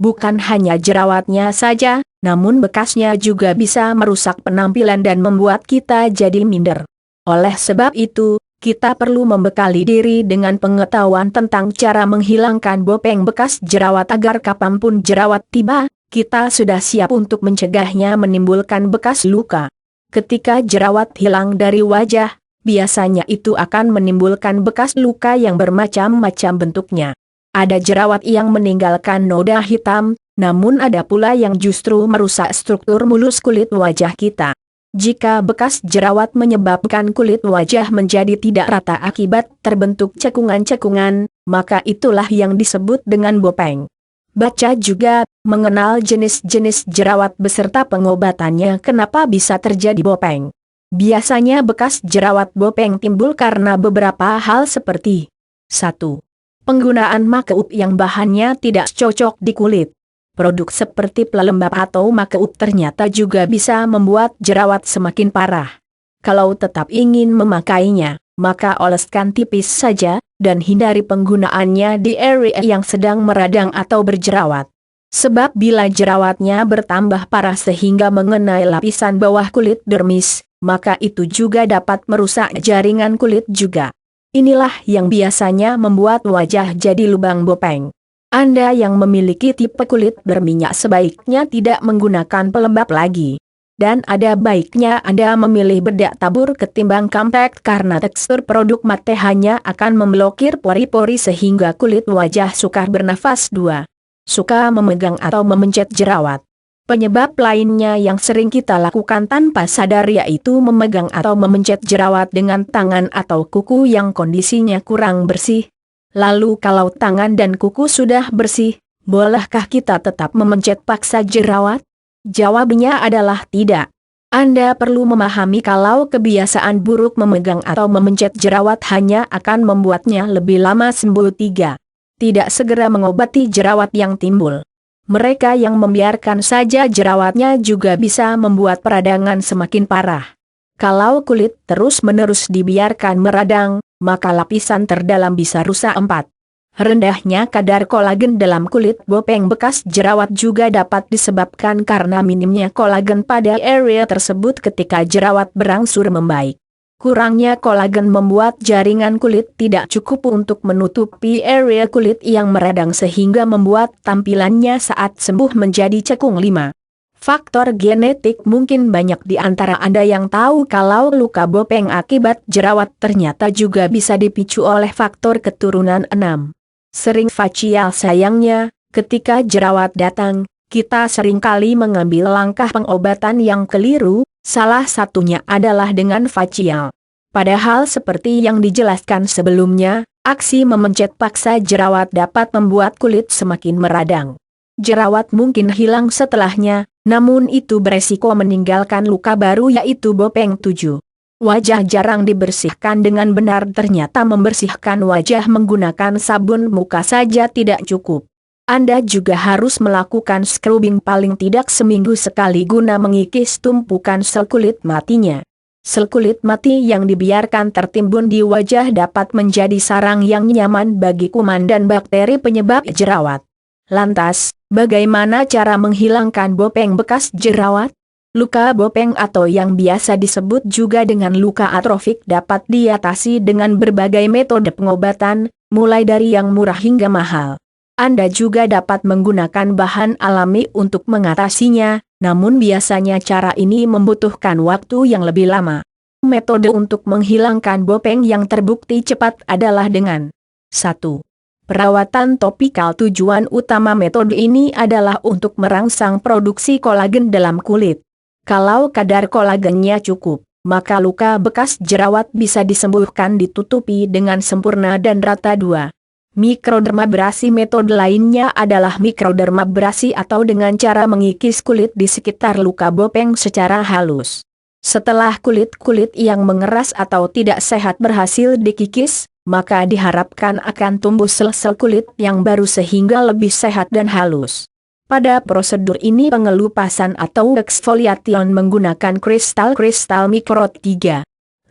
Bukan hanya jerawatnya saja, namun bekasnya juga bisa merusak penampilan dan membuat kita jadi minder. Oleh sebab itu, kita perlu membekali diri dengan pengetahuan tentang cara menghilangkan bopeng bekas jerawat agar kapanpun jerawat tiba, kita sudah siap untuk mencegahnya menimbulkan bekas luka. Ketika jerawat hilang dari wajah, biasanya itu akan menimbulkan bekas luka yang bermacam-macam bentuknya. Ada jerawat yang meninggalkan noda hitam, namun ada pula yang justru merusak struktur mulus kulit wajah kita. Jika bekas jerawat menyebabkan kulit wajah menjadi tidak rata akibat terbentuk cekungan-cekungan, maka itulah yang disebut dengan bopeng. Baca juga mengenal jenis-jenis jerawat beserta pengobatannya kenapa bisa terjadi bopeng. Biasanya bekas jerawat bopeng timbul karena beberapa hal seperti 1. Penggunaan makeup yang bahannya tidak cocok di kulit. Produk seperti pelembab atau makeup ternyata juga bisa membuat jerawat semakin parah. Kalau tetap ingin memakainya, maka oleskan tipis saja, dan hindari penggunaannya di area yang sedang meradang atau berjerawat. Sebab bila jerawatnya bertambah parah sehingga mengenai lapisan bawah kulit dermis, maka itu juga dapat merusak jaringan kulit juga. Inilah yang biasanya membuat wajah jadi lubang bopeng. Anda yang memiliki tipe kulit berminyak sebaiknya tidak menggunakan pelembab lagi. Dan ada baiknya Anda memilih bedak tabur ketimbang compact karena tekstur produk mate hanya akan memblokir pori-pori sehingga kulit wajah sukar bernafas. 2. Suka memegang atau memencet jerawat. Penyebab lainnya yang sering kita lakukan tanpa sadar yaitu memegang atau memencet jerawat dengan tangan atau kuku yang kondisinya kurang bersih. Lalu kalau tangan dan kuku sudah bersih, bolehkah kita tetap memencet paksa jerawat? Jawabnya adalah tidak. Anda perlu memahami kalau kebiasaan buruk memegang atau memencet jerawat hanya akan membuatnya lebih lama sembuh. 3. Tidak segera mengobati jerawat yang timbul. Mereka yang membiarkan saja jerawatnya juga bisa membuat peradangan semakin parah. Kalau kulit terus-menerus dibiarkan meradang, maka lapisan terdalam bisa rusak. 4. Rendahnya kadar kolagen dalam kulit bopeng bekas jerawat juga dapat disebabkan karena minimnya kolagen pada area tersebut ketika jerawat berangsur membaik. Kurangnya kolagen membuat jaringan kulit tidak cukup untuk menutupi area kulit yang meradang sehingga membuat tampilannya saat sembuh menjadi cekung. 5. Faktor genetik. Mungkin banyak di antara Anda yang tahu kalau luka bopeng akibat jerawat ternyata juga bisa dipicu oleh faktor keturunan. 6. Sering facial. Sayangnya, ketika jerawat datang, kita seringkali mengambil langkah pengobatan yang keliru, salah satunya adalah dengan facial. Padahal seperti yang dijelaskan sebelumnya, aksi memencet paksa jerawat dapat membuat kulit semakin meradang. Jerawat mungkin hilang setelahnya, namun itu beresiko meninggalkan luka baru yaitu bopeng. 7. Wajah jarang dibersihkan dengan benar. Ternyata membersihkan wajah menggunakan sabun muka saja tidak cukup. Anda juga harus melakukan scrubbing paling tidak seminggu sekali guna mengikis tumpukan sel kulit matinya. Sel kulit mati yang dibiarkan tertimbun di wajah dapat menjadi sarang yang nyaman bagi kuman dan bakteri penyebab jerawat. Lantas, bagaimana cara menghilangkan bopeng bekas jerawat? Luka bopeng atau yang biasa disebut juga dengan luka atrofik dapat diatasi dengan berbagai metode pengobatan, mulai dari yang murah hingga mahal. Anda juga dapat menggunakan bahan alami untuk mengatasinya, namun biasanya cara ini membutuhkan waktu yang lebih lama. Metode untuk menghilangkan bopeng yang terbukti cepat adalah dengan 1. Perawatan topikal. Tujuan utama metode ini adalah untuk merangsang produksi kolagen dalam kulit. Kalau kadar kolagennya cukup, maka luka bekas jerawat bisa disembuhkan ditutupi dengan sempurna dan rata. 2. Mikrodermabrasi. Metode lainnya adalah mikrodermabrasi atau dengan cara mengikis kulit di sekitar luka bopeng secara halus. Setelah kulit-kulit yang mengeras atau tidak sehat berhasil dikikis, maka diharapkan akan tumbuh sel-sel kulit yang baru sehingga lebih sehat dan halus. Pada prosedur ini pengelupasan atau exfoliation menggunakan kristal-kristal mikrot. 3.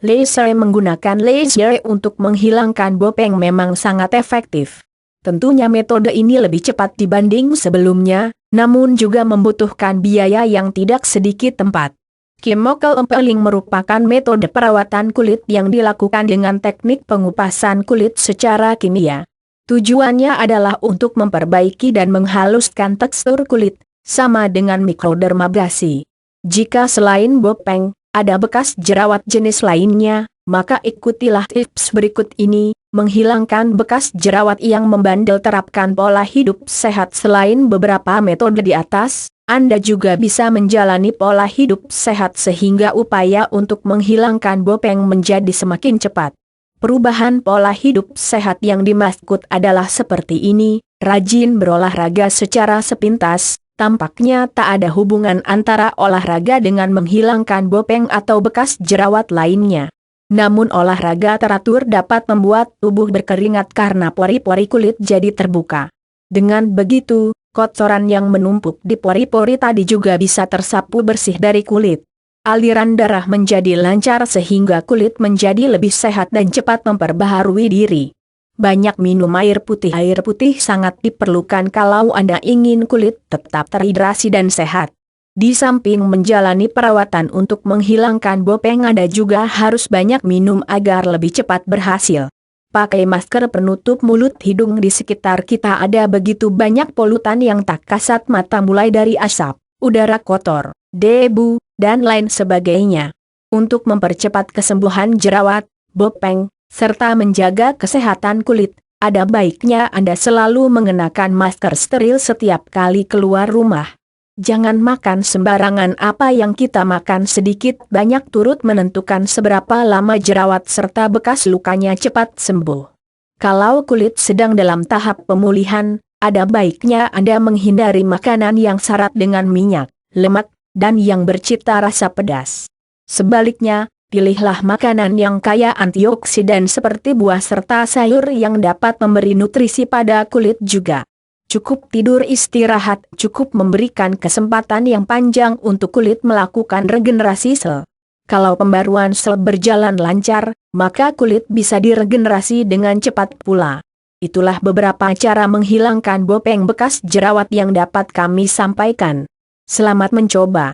Laser. Menggunakan laser untuk menghilangkan bopeng memang sangat efektif. Tentunya metode ini lebih cepat dibanding sebelumnya, namun juga membutuhkan biaya yang tidak sedikit tempat. Chemical peeling merupakan metode perawatan kulit yang dilakukan dengan teknik pengupasan kulit secara kimia. Tujuannya adalah untuk memperbaiki dan menghaluskan tekstur kulit, sama dengan mikrodermabrasi. Jika selain bopeng, ada bekas jerawat jenis lainnya, maka ikutilah tips berikut ini. Menghilangkan bekas jerawat yang membandel. Terapkan pola hidup sehat. Selain beberapa metode di atas, Anda juga bisa menjalani pola hidup sehat sehingga upaya untuk menghilangkan bopeng menjadi semakin cepat. Perubahan pola hidup sehat yang dimaksud adalah seperti ini: rajin berolahraga secara sepintas. Tampaknya tak ada hubungan antara olahraga dengan menghilangkan bopeng atau bekas jerawat lainnya. Namun olahraga teratur dapat membuat tubuh berkeringat karena pori-pori kulit jadi terbuka. Dengan begitu, kotoran yang menumpuk di pori-pori tadi juga bisa tersapu bersih dari kulit. Aliran darah menjadi lancar sehingga kulit menjadi lebih sehat dan cepat memperbaharui diri. Banyak minum air putih. Air putih sangat diperlukan kalau Anda ingin kulit tetap terhidrasi dan sehat. Di samping menjalani perawatan untuk menghilangkan bopeng, Anda juga harus banyak minum agar lebih cepat berhasil. Pakai masker penutup mulut hidung. Di sekitar kita ada begitu banyak polutan yang tak kasat mata, mulai dari asap, udara kotor, debu, dan lain sebagainya. Untuk mempercepat kesembuhan jerawat, bopeng, serta menjaga kesehatan kulit, ada baiknya Anda selalu mengenakan masker steril setiap kali keluar rumah. Jangan makan sembarangan. Apa yang kita makan sedikit banyak turut menentukan seberapa lama jerawat serta bekas lukanya cepat sembuh. Kalau kulit sedang dalam tahap pemulihan, ada baiknya Anda menghindari makanan yang syarat dengan minyak, lemak, dan yang bercita rasa pedas. Sebaliknya, pilihlah makanan yang kaya antioksidan seperti buah serta sayur yang dapat memberi nutrisi pada kulit juga. Cukup tidur istirahat, cukup memberikan kesempatan yang panjang untuk kulit melakukan regenerasi sel. Kalau pembaruan sel berjalan lancar, maka kulit bisa diregenerasi dengan cepat pula. Itulah beberapa cara menghilangkan bopeng bekas jerawat yang dapat kami sampaikan. Selamat mencoba.